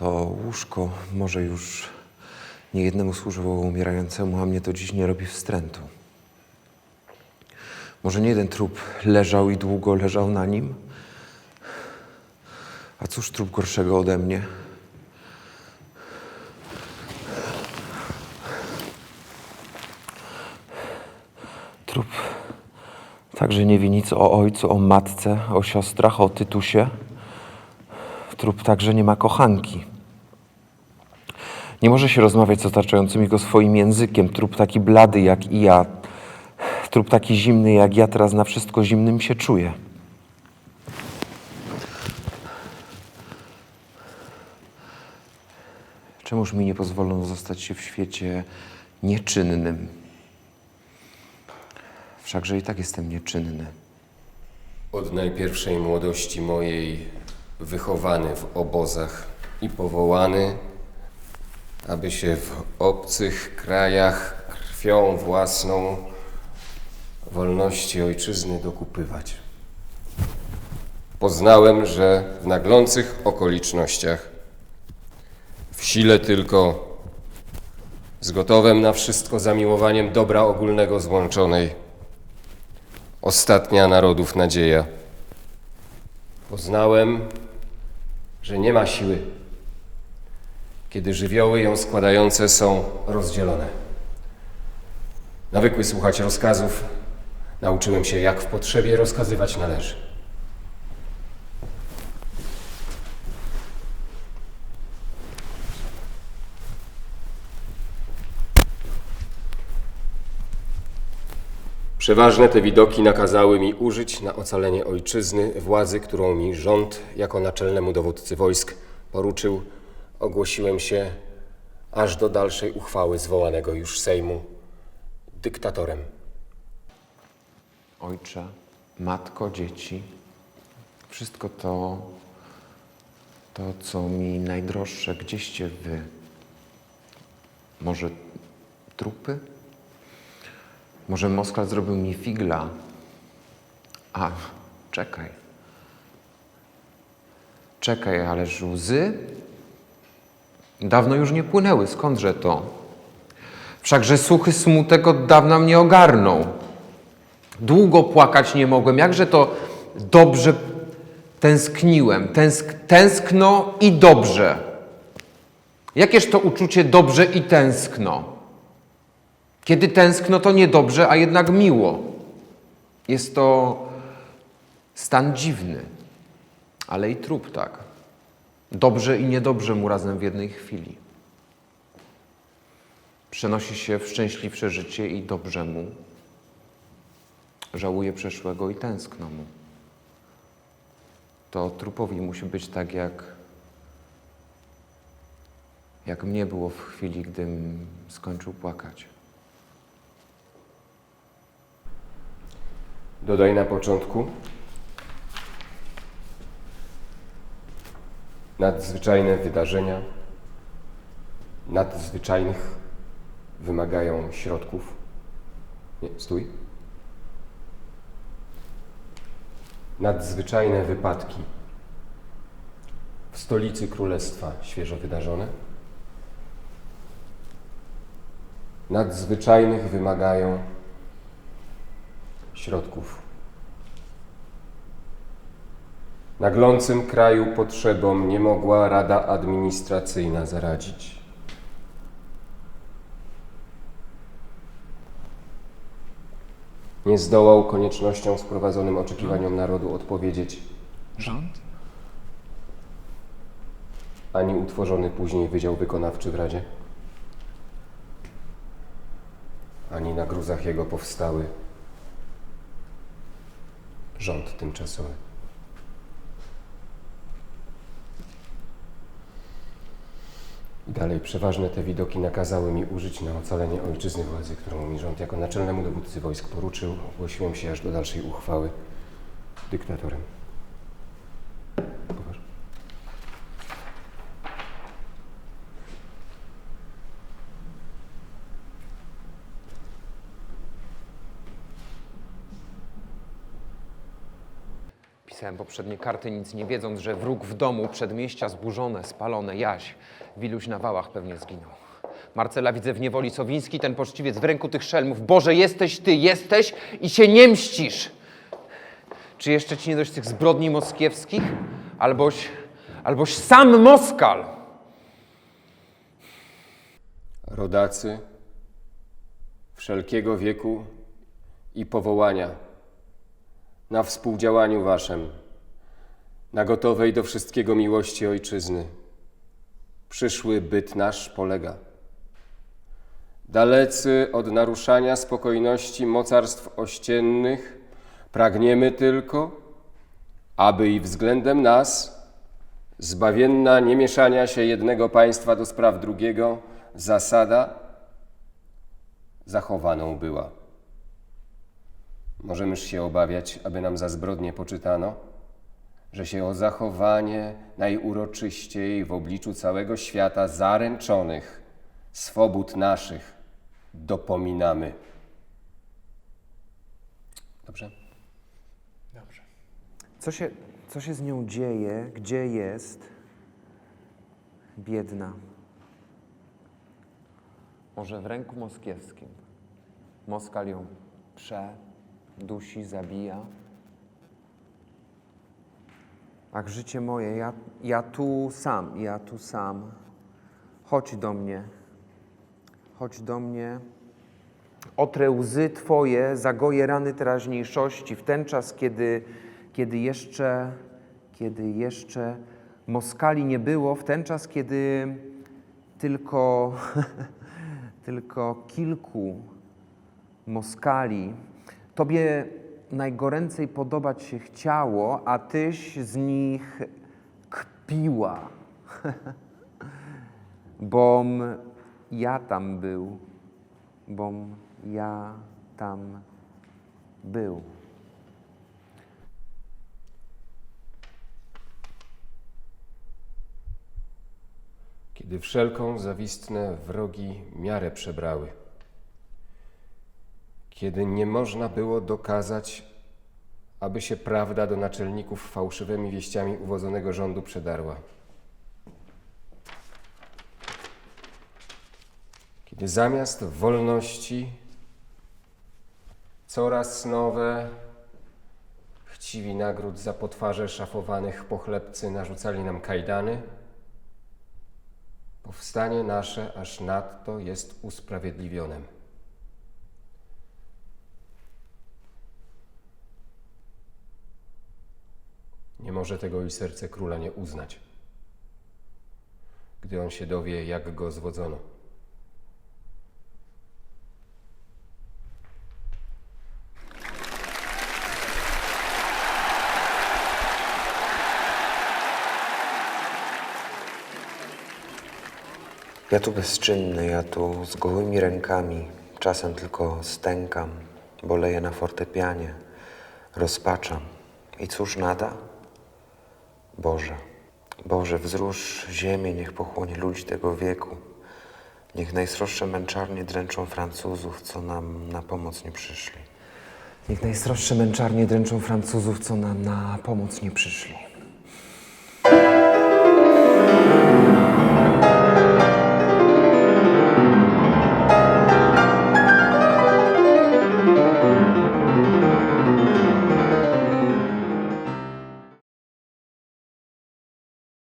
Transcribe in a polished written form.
To łóżko może już niejednemu służyło umierającemu, a mnie to dziś nie robi wstrętu. Może nie jeden trup leżał i długo leżał na nim? A cóż trup gorszego ode mnie? Trup także nie wie nic o ojcu, o matce, o siostrach, o Tytusie. Trup także nie ma kochanki. Nie może się rozmawiać z otaczającymi go swoim językiem. Trup taki blady jak i ja. Trup taki zimny jak ja teraz na wszystko zimnym się czuje. Czemuż mi nie pozwolono zostać się w świecie nieczynnym? Wszakże i tak jestem nieczynny. Od najpierwszej młodości mojej wychowany w obozach i powołany, aby się w obcych krajach krwią własną wolności ojczyzny dokupywać. Poznałem, że w naglących okolicznościach, w sile tylko, z gotowem na wszystko zamiłowaniem dobra ogólnego złączonej, ostatnia narodów nadzieja. Poznałem, że nie ma siły, kiedy żywioły ją składające są rozdzielone. Nawykły słuchać rozkazów, nauczyłem się, jak w potrzebie rozkazywać należy. Przeważne te widoki nakazały mi użyć na ocalenie ojczyzny władzy, którą mi rząd jako naczelnemu dowódcy wojsk poruczył. Ogłosiłem się aż do dalszej uchwały zwołanego już Sejmu dyktatorem. Ojcze, matko, dzieci, wszystko to, co mi najdroższe, gdzieście wy? Może trupy? Może Moskal zrobił mi figla? A, czekaj. Czekaj, ależ łzy? Dawno już nie płynęły, skądże to? Wszakże suchy smutek od dawna mnie ogarnął. Długo płakać nie mogłem, jakże to dobrze tęskniłem. Tęskno i dobrze. Jakież to uczucie dobrze i tęskno? Kiedy tęskno, to niedobrze, a jednak miło. Jest to stan dziwny, ale i trup tak. Dobrze i niedobrze mu razem w jednej chwili. Przenosi się w szczęśliwsze życie i dobrze mu. Żałuje przeszłego i tęskno mu. To trupowi musi być tak, jak mnie było w chwili, gdym skończył płakać. Dodaj na początku: nadzwyczajne wydarzenia nadzwyczajnych wymagają środków. Nie, stój. Nadzwyczajne wypadki w stolicy królestwa świeżo wydarzone nadzwyczajnych wymagają środków. Naglącym kraju potrzebom nie mogła Rada Administracyjna zaradzić. Nie zdołał koniecznościom sprowadzonym oczekiwaniom narodu odpowiedzieć Rząd? ani utworzony później Wydział Wykonawczy w Radzie, ani na gruzach jego powstały rząd tymczasowy. I dalej, przeważne te widoki nakazały mi użyć na ocalenie ojczyzny władzy, którą mi rząd jako naczelnemu dowódcy wojsk poruczył. Ogłosiłem się aż do dalszej uchwały dyktatorem. Poważ. Pisałem poprzednie karty, nic nie wiedząc, że wróg w domu, przedmieścia zburzone, spalone, Jaś. Wiluś na wałach pewnie zginął. Marcela widzę w niewoli, Sowiński, ten poczciwiec w ręku tych szelmów. Boże, jesteś ty, jesteś i się nie mścisz! Czy jeszcze ci nie dość tych zbrodni moskiewskich? Alboś sam Moskal! Rodacy wszelkiego wieku i powołania, na współdziałaniu waszem, na gotowej do wszystkiego miłości ojczyzny, przyszły byt nasz polega. Dalecy od naruszania spokojności mocarstw ościennych, pragniemy tylko, aby i względem nas zbawienna niemieszania się jednego państwa do spraw drugiego zasada zachowaną była. Możemyż się obawiać, aby nam za zbrodnie poczytano, że się o zachowanie najuroczyściej w obliczu całego świata zaręczonych swobód naszych dopominamy. Dobrze? Dobrze. Co się z nią dzieje? Gdzie jest? Biedna. Może w ręku moskiewskim. Moskal ją dusi, zabija. Ach, życie moje, ja tu sam. Chodź do mnie. Otrę łzy Twoje, zagoję rany teraźniejszości w ten czas, kiedy jeszcze Moskali nie było, w ten czas, kiedy tylko kilku Moskali Tobie najgoręcej podobać się chciało, a Tyś z nich kpiła. Bom ja tam był. Kiedy wszelką zawistne wrogi miarę przebrały, kiedy nie można było dokazać, aby się prawda do naczelników fałszywymi wieściami uwodzonego rządu przedarła. Kiedy zamiast wolności coraz nowe chciwi nagród za potwarze szafowanych pochlebcy narzucali nam kajdany, powstanie nasze aż nadto jest usprawiedliwionem. Nie może tego i serce króla nie uznać, gdy on się dowie, jak go zwodzono. Ja tu bezczynny, ja tu z gołymi rękami, czasem tylko stękam, boleję na fortepianie, rozpaczam. I cóż nada? Boże, wzrusz ziemię, niech pochłonie ludzi tego wieku. Niech najsroższe męczarnie dręczą Francuzów, co nam na pomoc nie przyszli. Niech najsroższe męczarnie dręczą Francuzów, co nam na pomoc nie przyszli.